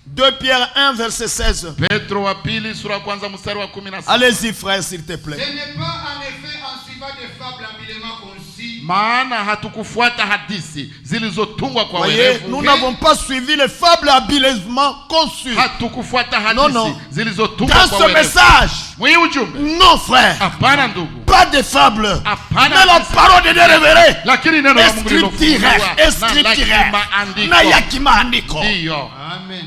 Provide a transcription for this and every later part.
2 Pierre 1 verset 16. Petro wa pili sura ya kwanza mstari wa 16. Allez-y frère s'il te plaît. Ce n'est pas en effet en suivant des fables habilement conçues. Maana hatukufuata hadithi zilizotungwa kwa Voyez, werevu. nous n'avons pas suivi les fables habilement conçues. Hatukufuata Non, hadithi non. zilizotungwa Dans kwa ce werevu. message, Mwi ujumbe. non frère, Hapana ndugu. pas de fables, Hapana mais la hadithi. parole de Dieu révélée. Lakini neno la Mungu Escripturaire, escripturaire, na yakimaandiko. Ndiyo. Amen.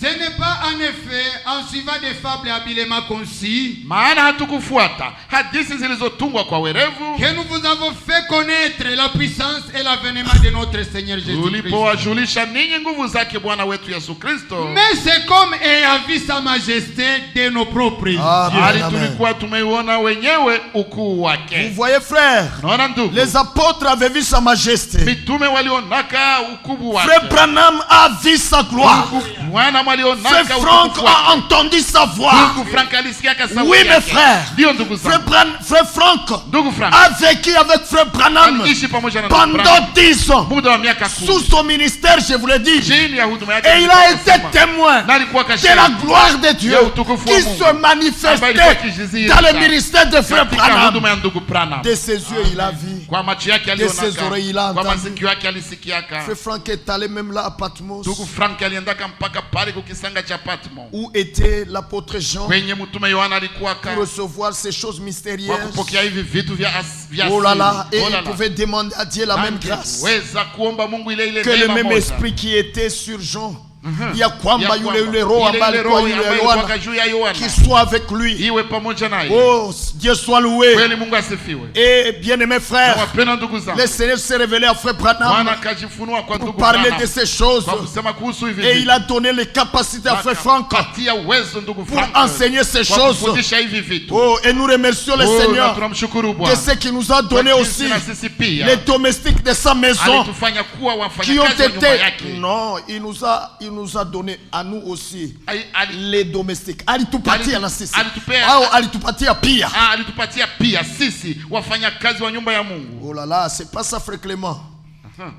Ce n'est pas en effet en suivant des fables habilement conçues Maana hatukufuata hadithi zilizotungwa kwa werevu que nous vous avons fait connaître la puissance et l'avènement de notre Seigneur Jésus-Christ. tulipowajulisha ninyi nguvu zake Bwana wetu Yesu Kristo. Mais c'est comme ayant vu sa majesté de nos propres yeux. Hali tulikuwa tumeiona wenyewe ukuu wake. Vous voyez frère, Naona ndugu, les apôtres avaient vu sa majesté. mitume walionaka ukubwa wake. Frère Branham a vu sa gloire. Bwana Frère walionaka Franck ukubwa wake. a entendu sa voix. Ndugu Frank alisikia sauti Oui yake. mes frères, Ndio ndugu zangu. Frère Franck Ndugu Frank a vécu avec Frère Branham aliishi pamoja na ndugu pendant Frank 10 ans. muda wa miaka 10. Sous son ministère, je vous l'ai dit. Chini ya huduma yake. Et il a été témoin na alikuwa de la kashahidi gloire de Dieu ya utukufu wa qui Mungu se manifestait dans le ministère de Frère katika Branham. huduma ya ndugu Branham. De ses yeux, il a vu. Kwa macho yake De ses alionaka, oreilles, il a kwa entendu. masikio yake alisikiaka. Frère Franck est allé même là à Patmos, Ndugu Frank aliendaka mpaka pale kukisanga cha Patmo où était l'apôtre Jean kwenye mtume Yohana alikuwa pour recevoir ces choses kwa mystérieuses. kupokea hivi vitu vya Oh là là, et Oh là il là. pouvait demander à Dieu la même grâce. Weza kuomba Mungu ile ile Que le neema même moja. esprit qui était sur Jean, ya Ya kwamba kwamba, yule roho ile ambaye roho alikuwa yule ambayo Yohana, ilikuwa juu ya Yohana qui soit avec lui. iwe pamoja naye. Oh, Dieu soit loué. Kweli Mungu asifiwe. Et bien-aimés Na frères, wapendwa ndugu zangu, le Seigneur s'est révélé à Frère Bwana Branham akajifunua kwa pour ndugu parler Branham de ces choses. kwa kusema kuhusu hivi Et vitu. il a donné les capacités à Frère Franck Akapatia uwezo ndugu pour Frank enseigner ces kwa choses. kufundisha hivi vitu. Oh, et nous remercions le Oh, na Seigneur tunamshukuru de Bwana ce qu'il nous a donné Kwa aussi jinsi na sisi pia les domestiques de sa maison alitufanya kuwa qui ont wafanyakazi wa nyumba été... yake. Non, il nous a donné à nous aussi Ali- les domestiques. Alitupatia na sisi. Alitupea- Au alitupatia pia. alitupatia pia sisi wafanyakazi wa nyumba ya Mungu. Oh là là, c'est pas ça Frère Clément.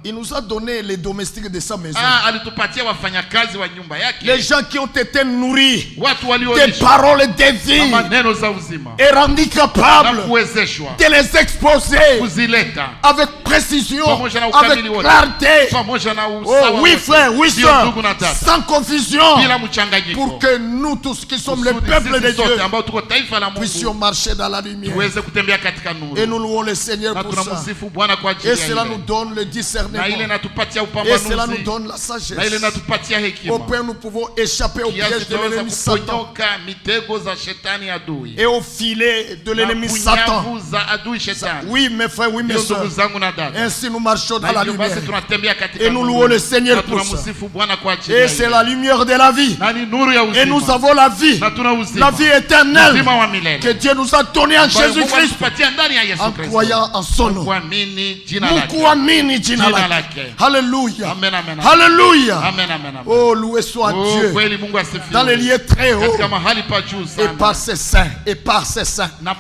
Il nous a donné les domestiques de sa maison. Alitupatia wafanyakazi wa nyumba yake. Les gens qui ont été nourris Watu des waliolishwa paroles de na vie maneno za uzima et rendus na capables kuwezeshwa de les exposer kuzileta avec précision, pamoja na avec ukamili wote, clarté. pamoja na usawa Oh oui wote. frère, oui Ndio sœur, ndugu na dada, sans confusion, bila mchanganyiko, pour que nous tous qui sommes le kusudi peuple de sisi sote Dieu ambao tuko taifa la puissions Mungu marcher dans la lumière. tuweze kutembea katika nuru. Et nous louons le Seigneur Na pour ça. tunamsifu Bwana kwa ajili Et ya cela ile. nous donne le Na ile discernement. natupatia Et cela nous upambanuzi, donne la na ile sagesse. natupatia Au hekima, point nous pouvons échapper au kiasi piège de tunaweza l'ennemi Satan kuponyoka mitego za shetani adui et au filet de l'ennemi na Satan. kunyavu za adui shetani. Oui mes frères, oui mes Ndio ndugu sœurs. zangu na dada, Ainsi nous marchons dans na la hivyo lumière. basi tunatembea katika Et nous nuru. louons le Seigneur Na pour ça. tunamsifu Bwana kwa ajili Et ya c'est ile. la lumière de la vie. Na ni nuru ya Et nous uzima, avons la vie. na tuna uzima, La vie éternelle uzima wa milele que Dieu nous a donnée en ambayo Mungu Jésus-Christ alitupatia ndani ya Yesu en Kristo, croyant en son nom. kuamini jina lake. Mukuamini jina Jina lake. lake. Alléluia. Amen, amen, amen. Alléluia. Amen, amen, amen. Oh, loué soit Oh, Dieu kweli Mungu asifiwe. dans les lieux très hauts Katika mahali pa juu et sana. par ses saints et par ses saints. Na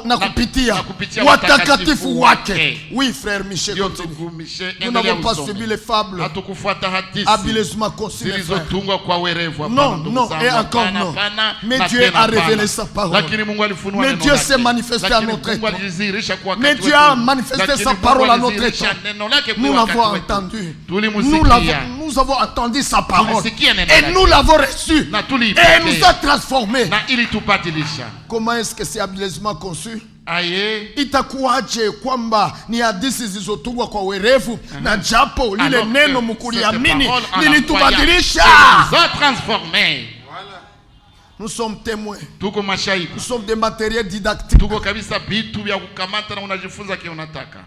Na kupitia kupitia watakatifu wake. wake. Oui, frère Michel, Ndio continue. ndugu Michel, Nous endelea n'avons pas usome. subi les fables Hatukufuata hadithi habilement conçues, mes frères. zilizotungwa kwa werevu. Hapana, Non, ndugu non, zangu, et encore hapana, non. hapana, Mais na Dieu tena a hapana. révélé sa parole. Lakini Mungu alifunua Mais neno Dieu lake. s'est manifesté à Lakini notre Mungu époque. alijidhihirisha kwa Mais wakati Dieu wetu. a manifesté Lakini sa Mungu parole à notre alidhihirisha époque. neno lake kwa Nous wakati l'avons wetu. entendu. Tulimusikia. Nous avons entendu sa parole. Tulisikia neno Et lake. nous l'avons reçu. Na Et tuliipokea. elle nous a transformés. Na ili tubadilisha. Comment est-ce que c'est habilement conçu? Aye. Itakuwaje kwamba ni hadithi zilizotungwa kwa werevu na japo lile Alors neno que mkuliamini cette parole en lilitubadilisha? nous a transformés. Nous sommes témoins. Tuko mashahidi. Nous sommes des matériels didactiques. Tuko kabisa vitu vya kukamata na unajifunza kile unataka.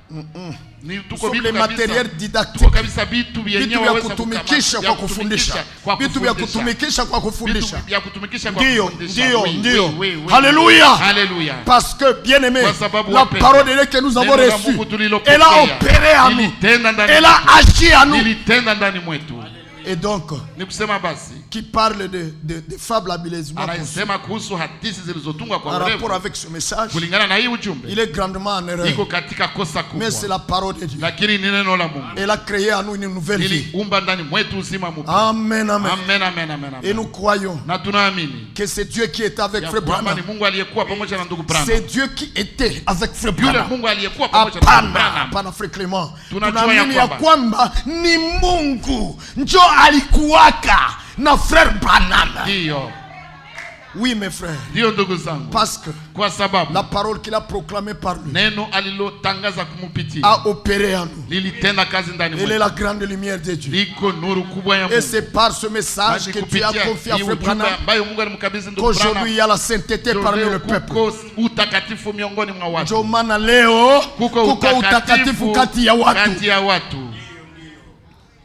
Ni Nous tuko sommes vitu les kabisa. matériels Tuko didactiques. kabisa vitu vyenyewe Vitu vya waweza kutumikisha kwa kufundisha. Vitu vya kutumikisha kwa kufundisha. Vitu vya kutumikisha kwa Ndio, kufundisha. ndio, Oui, ndio. oui, oui, oui. Alléluia. Alléluia. Parce que, bien aimé, Kwa sababu la wapendwa, parole de Dieu que nous avons neno la reçue, Mungu tulilopokea, elle a opéré en nous. ilitenda ndani Elle a mwetu. agi en nous. Ilitenda ndani mwetu. Et donc, Ni kusema basi qui parle de fables habilement conçues. anasema kuhusu hadithi zilizotungwa kwa En rapport urefu. avec ce message, Kulingana na hii ujumbe, il est grandement en erreur. iko katika kosa kubwa. Mais c'est la parole de Dieu. Lakini ni neno la Mungu. Elle a créé en nous une nouvelle vie. Iliumba ndani mwetu uzima mpya. Amen, amen. Amen, amen, amen, Et nous amen. croyons Na tunaamini que c'est Dieu qui était avec ya Frère kwamba Branham. ni Mungu aliyekuwa pamoja na ndugu Branham. C'est Dieu qui était avec Frère Yule Branham. Mungu aliyekuwa pamoja na ndugu Hapana, Branham. hapana Frère Clement. Tunajua Tunaamini ya ya kwamba ni Mungu njo alikuwaka na Frère Branham. Ndiyo. Oui mes frères. Ndiyo ndugu zangu. Parce que Kwa sababu la parole qu'il a proclamée par lui neno alilotangaza kumupitia a opéré en nous. lilitenda kazi ndani Elle est mwetu. la grande lumière de Dieu. Liko nuru kubwa ya Et Mungu. c'est par ce message que Dieu a confié à Frère Branham ambayo Mungu alimkabidhi ndugu qu'aujourd'hui Branham. il y a la sainteté parmi le peuple. Kuko utakatifu miongoni mwa watu. Ndio maana leo Kuko kuko utakatifu kati ya watu. kati ya watu.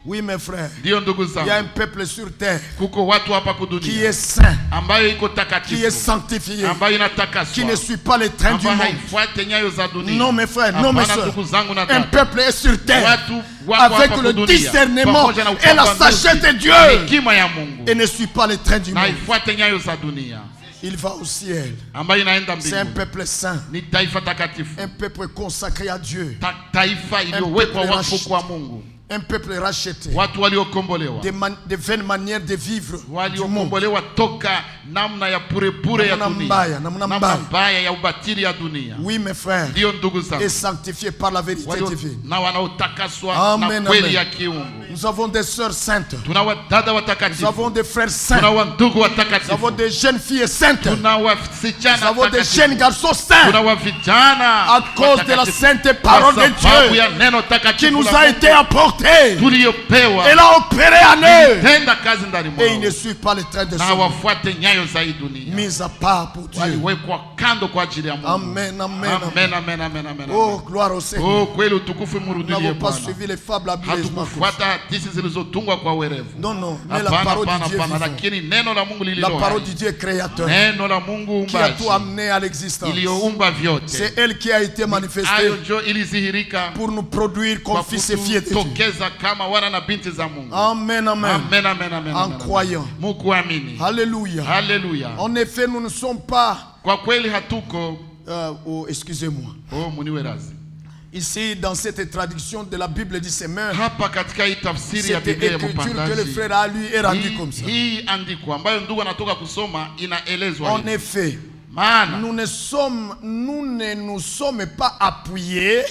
Oui mes frères. Ndiyo ndugu Il y a zangu. un peuple sur terre Kuko watu hapa qui kudunia est saint, ambayo iko qui est takatifu, sanctifié, ambayo qui inatakaswa, ne suit pas les trains du ambayo monde. haifuate nyayo za dunia. Non mes frères, non mes Hapana soeurs. ndugu zangu na Un dada. peuple est sur terre Watu wako avec hapa le kudunia, discernement pamoja na et la upambanuzi, sagesse de Dieu hekima ya Mungu, et ne suit pas les trains du na monde. haifuate nyayo za dunia, Il va au ciel. ambayo inaenda C'est un mbinguni. peuple saint, Ni taifa takatifu, un peuple consacré à Dieu, taifa iliyowekwa peuple wakfu kwa Mungu, un peuple racheté watu waliokombolewa, des vaines manières de vivre du monde. waliokombolewa toka namna ya purepure ya Namna dunia, mbaya, namna namna mbaya. mbaya ya ubatili ya dunia. Oui mes frères, Ndiyo ndugu zangu, et sanctifié par la vérité walio divine. na wanaotakaswa Amen, na kweli amen. ya kiungu. Nous avons des sœurs saintes, Tuna wadada nous watakatifu, avons des frères tuna saints, wandugu nous avons watakatifu, des jeunes filles saintes, tuna nous wasichana avons des watakatifu, jeunes garçons saints tuna wavijana à cause de la watakatifu, sainte parole kwa de sababu Dieu ya neno qui takatifu nous la a Mungu été apportée. tuliyopewa. Elle a opéré en eux Tenda kazi ndani et ils ne mwao suivent pas les trains de na ce monde. wafuate nyayo za hii dunia, Mis à part pour Dieu. waliwekwa kando kwa ajili ya Mungu. Amen, amen, Amen, amen, amen, amen. Oh, gloire au Seigneur. Oh, kweli utukufu Nous mrudilie n'avons pas Bwana. suivi les fables habilement. Hatukufuata hadithi zilizotungwa kwa werevu. Non, non, mais la Hapana, parole hapana, de Dieu hapana, vivant. lakini neno la Mungu La lililo parole hai. du Dieu créateur Neno la Mungu qui a umbaji tout amené à l'existence. iliyoumba vyote. C'est elle qui a été manifestée Hayo ndio ilizihirika pour nous produire comme kwa fils et filles de Dieu. kutokeza kama wana na binti za Mungu. Amen, amen. Amen, amen, amen. En amen. croyant. Mukuamini. Alléluia. Haleluya. En effet, nous ne sommes pas... Kwa kweli hatuko excusez-moi. oh, muniwe razi. Ici, dans cette traduction de la Bible du Semeur, Hapa katika hii tafsiri ya cette Biblia ya écriture que le mpandaji, frère a lu est rendue comme ça. hii andiko ambayo ndugu anatoka kusoma inaelezwa En hivi. effet, Maana nous ne nous sommes pas appuyés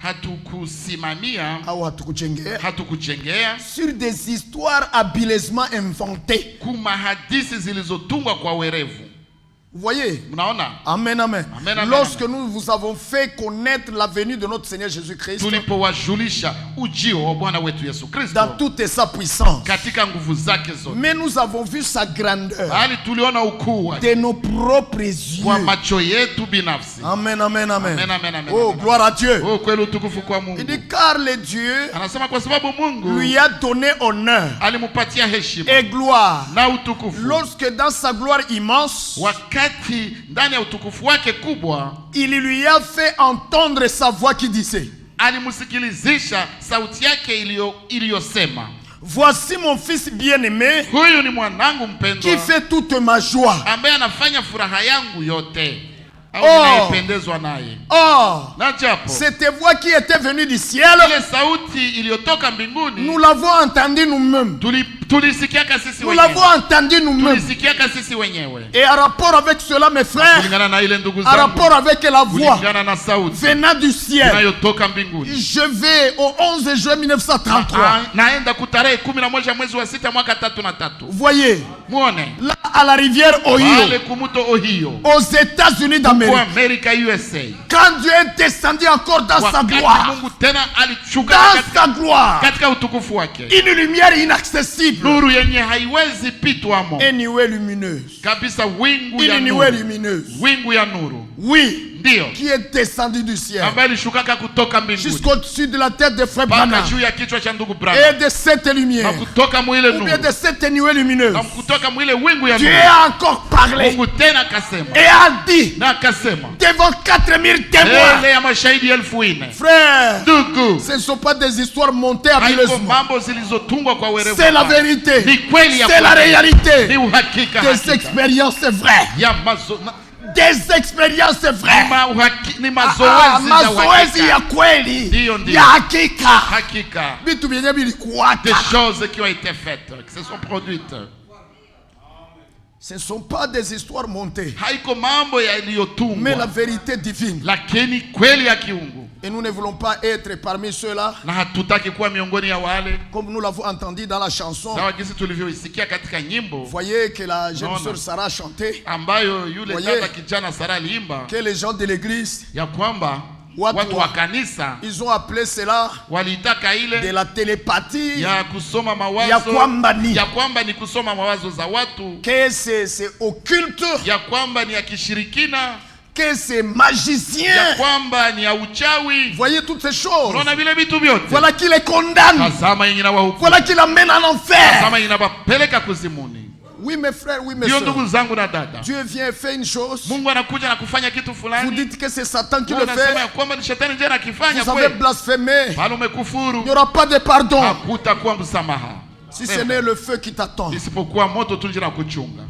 hatukusimamia au hatukuchengea hatukuchengea sur des histoires habilement inventées. kuma hadithi zilizotungwa kwa werevu. Vous voyez? Mnaona? Amen, amen. Amen, amen, Lorsque amen. nous vous avons fait connaître la venue de notre Seigneur Jésus-Christ Tulipowajulisha ujio wa Bwana wetu Yesu Kristo dans toute sa puissance, katika nguvu zake zote, mais nous avons vu sa grandeur bali tuliona ukuu wake de nos propres kwa yeux. macho yetu binafsi. Amen, amen, amen. Amen, amen, amen, Oh, amen. gloire à Dieu. Oh, kweli utukufu kwa Il Mungu. dit car le Dieu Anasema kwa sababu Mungu lui a donné honneur alimupatia heshima et gloire na utukufu lorsque dans sa gloire immense, wakati ndani ya utukufu wake kubwa il lui a fait entendre sa voix qui disait: alimusikilizisha sauti yake iliyosema, voici mon fils bien-aimé huyu ni mwanangu qui mpendwa fait toute ma joie. ambaye anafanya furaha yangu yote, au Oh. ninayependezwa naye. Or, Na japo cette voix qui était venue du ciel, ile sauti iliyotoka mbinguni nous l'avons entendue nous-mêmes. tulisikiaka sisi Nous l'avons wenyewe, entendue nous-mêmes. tulisikiaka sisi wenyewe. Et en rapport avec cela, mes frères, Kulingana na ile ndugu en zangu, rapport avec la voix kulingana na sauti venant du ciel, inayotoka mbinguni, je vais au 11 juin 1933. naenda kutarehe 11 mwezi wa 6 mwaka 33. Vous voyez, Muone là à la rivière pale Ohio, kumuto Ohio aux États-Unis kwa d'Amérique, Amerika USA, quand Dieu est descendu encore dans sa wakati gloire, Mungu tena alishuka dans sa gloire, katika utukufu wake, une lumière inaccessible, nuru yenye haiwezi pitwamo une nuée lumineuse, kabisa, wingu ya une nuée nuru, lumineuse. wingu ya nuru. Oui, Ndio. qui est descendu du ciel ambaye alishukaka kutoka mbinguni jusqu'au-dessus de la tête de frère mpaka Branham juu ya kichwa cha ndugu et Branham de cette na lumière kutoka mwile ou bien nuru de cette nuée lumineuse. na kutoka mwile wingu ya Dieu nuru. a encore parlé Mungu tena akasema et a dit na akasema devant 4000 témoins, mbele ya mashahidi 4,000, frère, ndugu, ce ne sont pas des histoires montées haiko habileusement. mambo zilizotungwa kwa werevu. C'est la vérité. Ni kweli ya C'est la kweli. Ni réalité. uhakika Des hakika. expériences vraies. Ya Des expériences vraies. ni mazoezi za Mazoezi ya uhakika. kweli. Ndio, ndio. Ya hakika. Hakika. Vitu vyenye vilikuwaka. Des choses qui ont été faites, qui se sont produites. Ce ne sont pas des histoires montées, Haiko mambo mais la yaliyotungwa, vérité divine. lakini kweli ya kiungu. Et nous ne voulons pas être parmi ceux-là, Na hatutaki kuwa miongoni ya wale comme nous l'avons entendu dans la chanson. sawa jinsi tulivyoisikia katika nyimbo Vous voyez que la jeune Non, sœur non. Sarah chantait, ambayo yule Voyez. dada kijana Sara aliimba que les gens de l'église, ya kwamba Watu watu wa- wa kanisa ils ont appelé cela waliitaka de ile la télépathie, ya kusoma ya mawazo kwamba ni, ya kwamba ni kusoma mawazo za watu, que c'est occulte, ya kwamba ni ya kishirikina, que c'est ya magicien. kwamba ni ya uchawi. Voyez toutes ces choses. Unaona vile vitu vyote, Voilà qui les condamne. tazama yenye na wahukumu, Voilà qui l'amène en enfer. tazama yenye inawapeleka kuzimuni. Oui, mes frères, oui, mes Ndio soeurs. ndugu zangu na dada, Dieu vient et fait une chose. Mungu anakuja na kufanya kitu Vous fulani, dites que c'est Satan qui na le unasema ya fait. kwamba ni shetani ndiye anakifanya. Vous avez Kweli blasphémé. pale Il umekufuru, n'y aura pas de pardon hakutakuwa msamaha si ce n'est le feu qui t'attend. isipokuwa moto tu nje na kuchunga.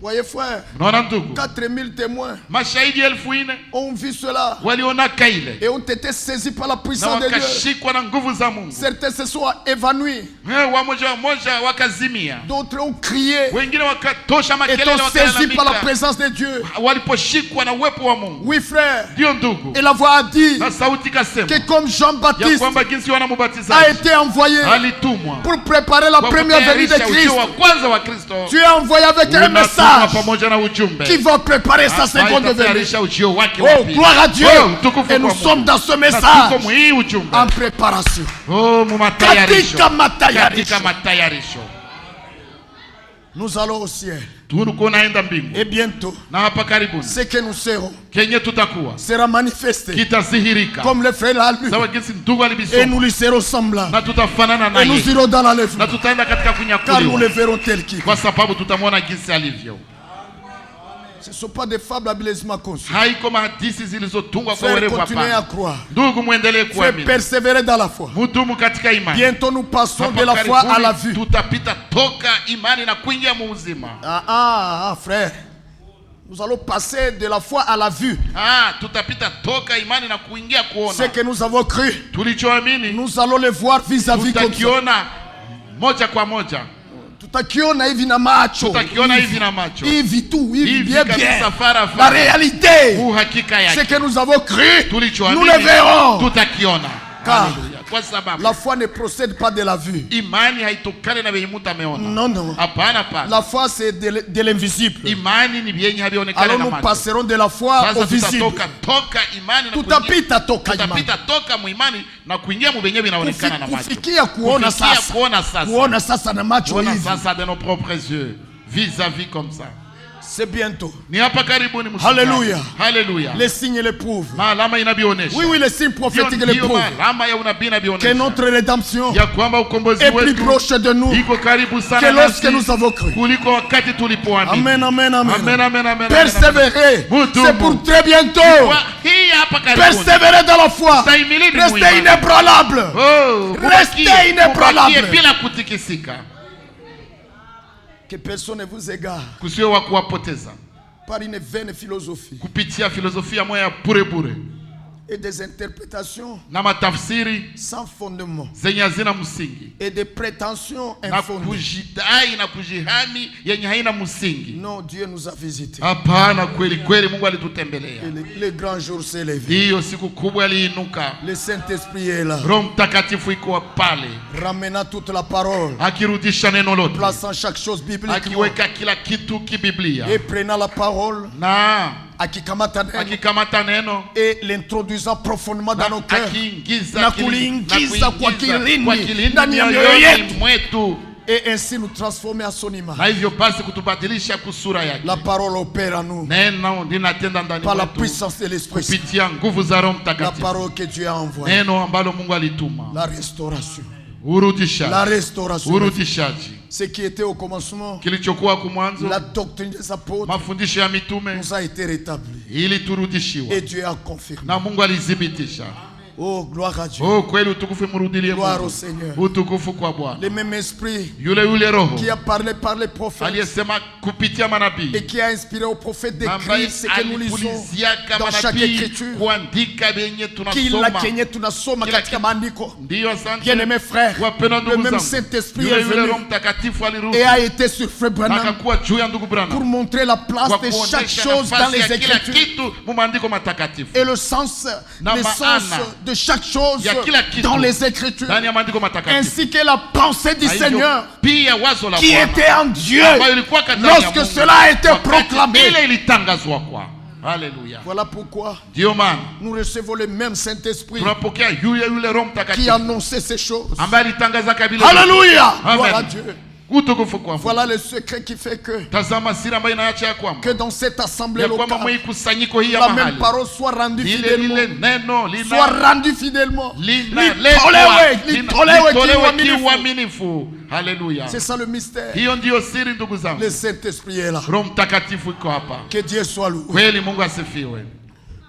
Voyez, frère, Unaona ndugu, 4000 témoins mashahidi 4,000 ont vu cela walionaka ile et ont été saisis par la na puissance de Dieu. wakashikwa na nguvu za Mungu. Certains se sont évanouis, Wamoja wamoja wakazimia, d'autres ont crié wengine wakatosha et makelele, ont saisis par la wakalalamika présence de Dieu. waliposhikwa na uwepo wa Mungu. Oui, frère. Ndio ndugu, Et la voix a dit na sauti kasema que comme ya Jean-Baptiste kwamba jinsi Yohana a Mbatizaji été envoyé alitumwa pour préparer la kwa première venue de kutayarisha ujio Christ, wa kwanza wa Kristo, tu es envoyé avec un unatumwa message pamoja na ujumbe qui va préparer sa ambaye seconde venue. itatayarisha ujio wake wa Oh, pili. gloire à Dieu. Oh, utukufu Et nous kwa sommes Mungu. dans ce Na message tuko hii ujumbe en préparation. mu matayarisho, Katika matayarisho. katika matayarisho. Nous allons au ciel. Tuko naenda mbingu Et bientôt, na hapa karibuni ce que nous serons kenye tutakuwa sera manifesté kitadhihirika comme le frère l'a lu. sawa jinsi ndugu Et alibisoma, nous lui serons semblables. na tutafanana Et nous naye irons dans na l'enlèvement. tutaenda katika Car nous le kunyakuliwa, verrons tel qu'il est. kwa sababu tutamwona jinsi alivyo. Ce ne sont pas des fables habileusement conçues. Haiko mahadisi zilizotungwa kwa Frère, werevu, continuez à hapana. croire. Ndugu, mwendelee Frère, kuamini, persévérer dans la foi. mudumu katika imani. Bientôt nous passons Hapa de la foi à la karibuni vue. tutapita toka imani na kuingia mu uzima. Frère. Nous allons passer de la foi à la vue. Tutapita toka imani na kuingia Ce kuona. que nous avons cru, Tulichoamini nous allons le voir vis-à-vis comme ça. tutakiona moja kwa moja, Tutakiona hivi na macho. tutakiona hivi na macho, Hivi tout, hivi hivi bien bien. kabisa, fara La fara. réalité, Uhakika ce yake que nous avons cru, nous tulichoamini le verrons. tutakiona. Car Haleluya. Kwa sababu la foi ne procède pas de la vue. imani haitokane na vyenye mtu ameona. Non, non. Hapana, hapana. La foi, c'est de l'invisible. Imani ni vyenye havionekane Alors na nous macho. passerons de la foi au Sasa visible. tutatoka toka imani na Tutapita toka imani. tutapita toka mu imani na kuingia mu vyenye vinaonekana na macho. Kufikia kuona Kufikia sasa. kuona sasa. Kuona sasa na macho Kuona hivi. sasa de nos propres yeux, vis-à-vis comme ça. C'est bientôt. Ni hapa karibuni mshukuru. Haleluya. Haleluya. Les signes le prouvent. Maalama inabionesha. Oui, oui, les signes prophétiques le Ndio prouvent. maalama ya unabii Que inabionesha. notre rédemption Ya kwamba ukombozi est plus wetu proche de nous iko karibu que sana lorsque nasi nous avons cru. kuliko wakati tulipoamini. Amen, amen, amen. Amen, amen, amen. Persévérer, Mutubu. c'est pour très bientôt. Kwa hii hapa karibuni. Persévérer dans la foi. Stahimilini Restez muimani. inébranlable. Restez inébranlable. bila kutikisika, Que personne ne vous égare kusio wa kuwapoteza par une vaine philosophie kupitia filosofia moya ya bure bure et des interprétations na matafsiri sans fondement zenye hazina msingi et des prétentions na infondées. kujidai na kujihami yenye haina msingi. Non, Dieu nous a visités. Hapana, kweli kweli Mungu alitutembelea. Et le grand jour s'est levé. Hiyo siku kubwa iliinuka, Le Saint-Esprit est là, Roho Mtakatifu iko pale ramenant toute la parole, akirudisha neno lote, plaçant chaque chose biblique akiweka kila kitu kibiblia et prenant la parole, na akikamata neno akikamata neno et l'introduisant profondément dans nos cœurs. akiingiza Na kuliingiza kwa kilindi ndani ya mioyo mioyoni yetu. mwetu. Et ainsi nous transformer à son image. na hivyo basi kutubadilisha kusura yake. La parole opère en nous Neno linatenda ndani par la mwetu puissance de l'Esprit Saint. kupitia nguvu za Roho La Mtakatifu. parole que Dieu a envoyée. Neno ambalo Mungu alituma. La restauration. La Urudishaji. restauration. Urudishaji. Ce qui était au commencement, Kilichokuwa kumwanzo, la doctrine des apôtres, mafundisho ya mitume nous a été rétabli. ili turudishiwa. Et Dieu a confirmé. Na Mungu alithibitisha. Oh, gloire à Dieu. Oh, kweli utukufu murudilie Gloire au Mungu. Seigneur. Utukufu kwa Bwana. Le même esprit Yule Roho qui a parlé par les prophètes aliyesema kupitia manabii et qui a inspiré aux prophètes ambaye d'écrire ce que nous lisons alipuliziaka dans chaque manabii écriture. kuandika benye Kila tunasoma. kenye tunasoma Kila katika maandiko. Ndiyo, asante. Bien-aimés frères, Wapendwa le ndugu même zangu, Saint-Esprit est yule venu Roho Mtakatifu alirudi et a été sur Frère Branham akakuwa juu ya ndugu pour Branham montrer la place kwa de chaque kuonesha chose dans nafasi les ya kila Écritures kitu mu maandiko matakatifu et le sens, Na le maana sens de chaque chose ya kila kitu dans les Écritures, ndani ya maandiko matakatifu. ainsi que la pensée du Na hivyo Seigneur pia wazo la qui Bwana était en Dieu ambayo ilikuwa ndani ya lorsque Mungu cela a été wakati proclamé. ile ilitangazwa kwa. Haleluya. Voilà pourquoi Ndio maana nous recevons le même Saint-Esprit tunapokea yule Roho qui Mtakatifu annonçait ces choses. ambaye alitangaza kabila. Alléluia! Amen. Gloire à Dieu. Utukufu kwa Mungu. Voilà le secret qui fait Tazama siri ambayo inaacha ya kwamba que dans cette assemblée ya kwamba locale, mwikusanyiko hii ya la mahali même parole soit rendue lile fidèlement. neno Soit rendue fidèlement. litolewe Litolewe kiuaminifu. Haleluya. C'est ça le mystère. Hiyo ndiyo siri ndugu zangu. Le Saint-Esprit est là. Roho Mtakatifu iko hapa. Que Dieu soit loué. Kweli Mungu asifiwe.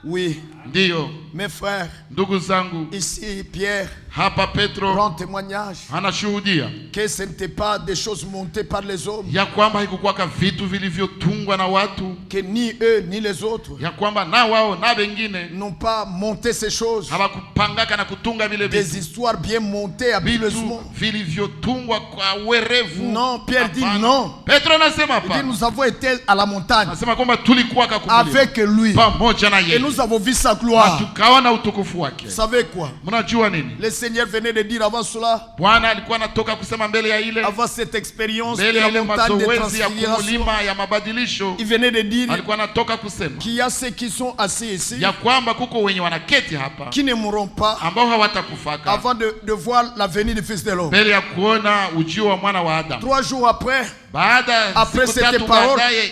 Oui, Ndiyo mes frères, ndugu zangu, ici Pierre hapa Petro rend témoignage anashuhudia que ce n'était pas des choses montées par les hommes, ya kwamba haikukuwaka vitu vilivyotungwa na watu, que ni eux ni les autres ya kwamba na wao na wengine n'ont pas monté ces choses, hawakupangaka na kutunga vile des vitu histoires bien montées habileusement. vilivyotungwa kwa werevu. Non, Pierre dit Hapana. non. Petro anasema Il dit hapa, nous avons été à la montagne anasema kwamba tulikuwa kumulima avec lui pamoja na et yeye nous avons vu sa na gloire. tukaona utukufu wake. Vous savez quoi? Mnajua nini? Le Seigneur venait de dire avant cela, Bwana alikuwa anatoka kusema mbele ya ile avant cette expérience de mbele ya la ile montagne de mazoezi ya transfiguration, kumulima ya mabadilisho, il venait de dire alikuwa anatoka kusema qu'il y a ceux qui sont assis ici ya kwamba kuko wenye wanaketi hapa qui ne mourront pas ambao hawatakufaka avant de voir la venue du Fils de l'homme. mbele ya kuona ujio wa mwana wa Adamu. 3 jours après, Baada Après siku cette tatu parole, baadaye,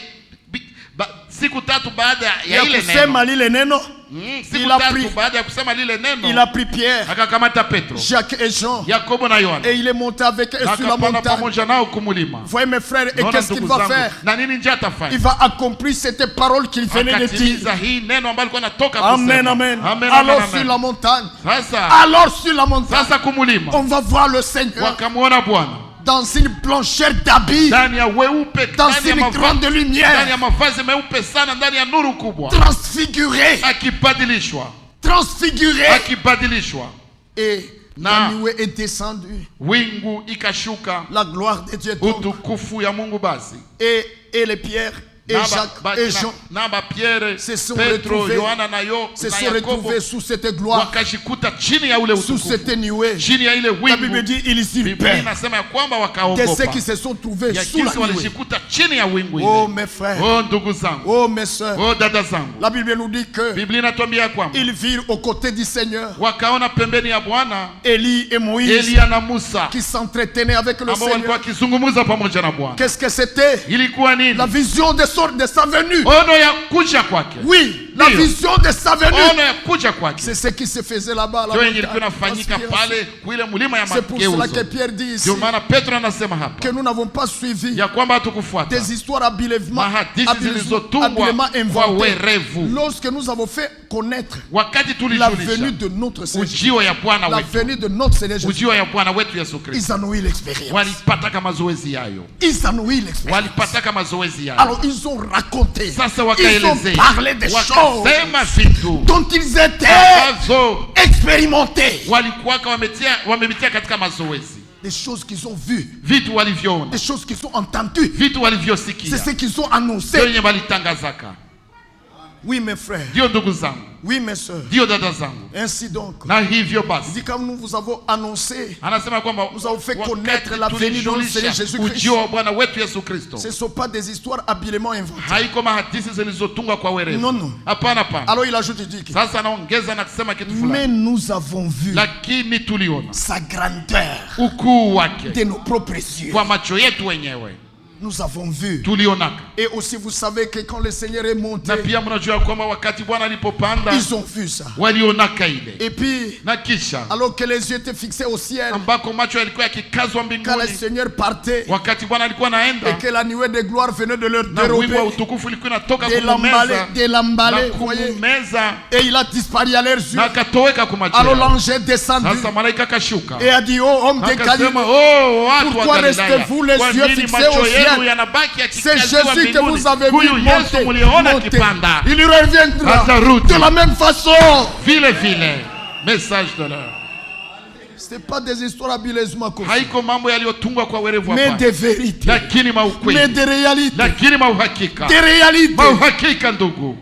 siku tatu baada il ya a ile kusema neno, lile neno, siku il a tatu pris- baada ya kusema lile neno, il a pris Pierre, akakamata Petro, Jacques et Jean Yakobo na Yohana, et il est monté avec eux sur la akapanda montagne. pamoja nao kumulima. Voyez mes frères, et Naona qu'est-ce qu'il ndugu va zangu, faire? na nini nje Il atafanya? va accomplir cette parole qu'il venait de dire. Akatimiza hii neno ambalo alikuwa anatoka Amen, kusema. amen. Amen, Alors amen, sur amen. la montagne, Sasa alors sur la montagne, sasa kumulima on va voir le Seigneur wakamwona Bwana dans une blancheur d'habits, ndani ya weupe, dans ndani ya une grande ndani ya lumière, mavazi meupe sana, ndani ya nuru kubwa, transfiguré, akibadilishwa transfiguré. akibadilishwa, Et Na. la nuée est descendue, wingu ikashuka, la gloire de Dieu tombe. utukufu ya Mungu basi Et les pierres et Jacques et Jean naba Pierre, se sont Petro, retrouvés- Yohana se na sont Yakobo retrouvés sous cette gloire, wakajikuta chini ya ule sous utukufu, cette nuée. chini ya ile La Bible wingu. dit ils eurent Biblia peur inasema ya kwamba de wakaogopa ceux qui se sont trouvés ya sous la kisi nuée. walijikuta chini ya wingu Oh ile. mes frères, Oh ndugu zangu, oh mes soeurs, oh dada zangu, la Bible nous dit que Biblia inatuambia kwamba ils virent aux côtés du Seigneur wakaona pembeni ya Bwana Élie et Moïse Elia na Musa qui s'entretenaient avec le ambao walikuwa Seigneur. wakizungumza pamoja na Bwana. Qu'est-ce que c'était? Ilikuwa nini? La vision de sa venue. Ono ya kuja kwake. Oui, la Ndio. vision de sa venue. Ono ya kuja kwake. C'est ce qui se faisait là-bas. à la Ndio yenye montagne ilikuwa de inafanyika Transfiguration. pale kuile mlima ya C'est pour cela que mageuzo. Pierre dit ici Ndio maana Petro anasema hapa que nous n'avons pas suivi ya kwamba hatukufuata des histoires habilement mahadithi zilizotungwa kwa inventées. werevu. Lorsque nous avons fait connaître Wakati la venue tulijulisha de notre Seigneur, ujio ya Bwana la wetu, venue de notre Seigneur Jésus, ujio ya Bwana wetu Yesu Kristo, ils en ont eu l'expérience. walipataka mazoezi yayo, Ils en ont eu l'expérience. walipataka mazoezi yayo. Alors ils ont raconté, Sasa ils ont wakaelezea, parlé des choses wakasema vitu dont ils étaient ambazo expérimentés, walikuwaka wamepitia katika mazoezi, des choses qu'ils ont vues, vitu walivyoona, des choses qu'ils ont entendues, vitu c'est walivyosikia, ce qu'ils ont ndio annoncé. yenye walitangazaka. Oui, mes frères. Ndio ndugu zangu, Oui, mes sœurs. ndio dada zangu. Ainsi donc, Na hivyo il basi dit comme nous vous avons annoncé, anasema kwamba nous avons fait connaître wakati la venue de notre Seigneur tulijulisha Jésus-Christ. ujio wa Bwana wetu Yesu Kristo, Ce ne sont pas des histoires habilement inventées. haiko mahadisi zilizotungwa kwa werevu. Non, non. Hapana, hapana. Alors il ajoute, il dit que, Sasa anaongeza na kusema kitu mais fulani, nous avons vu lakini tuliona sa grandeur ukuu wake de nos propres yeux. kwa macho yetu wenyewe, Nous avons vu. tulionaka. Et aussi vous savez que quand le Seigneur est monté, Na pia mnajua kwamba wakati Bwana alipopanda ils ont vu ça. walionaka ile, Et puis, na kisha alors que les yeux étaient fixés au ciel, ambako macho yalikuwa yakikazwa quand le mbinguni, Seigneur partait wakati Bwana alikuwa naenda et que la nuée de gloire venait de leur na wimbo wa dérober, utukufu ilikuwa inatoka de kumumeza l'emballer, na voyez, kumumeza, et il a disparu à leurs yeux. na akatoweka kwa macho Alors yao. l'ange est descendu Sasa malaika akashuka et a dit, oh homme de akasema, Galilée, oh watu wa pourquoi Galilaya, restez-vous les kwa yeux nini fixés macho au yenu ciel? yanabaki c'est yakikaziwa Jésus que mbinguni? vous avez vu Huyu Yesu monter, muliona monter. akipanda. Il reviendra Atarudi. de la même façon. Vile vile, message de l'heure. Ce n'est pas des histoires habileusement conçues, Haiko mambo yaliyotungwa kwa werevu mais hapana, des vérités, lakini mais maukweli, des réalités, lakini mauhakika, des réalités. mauhakika ndugu.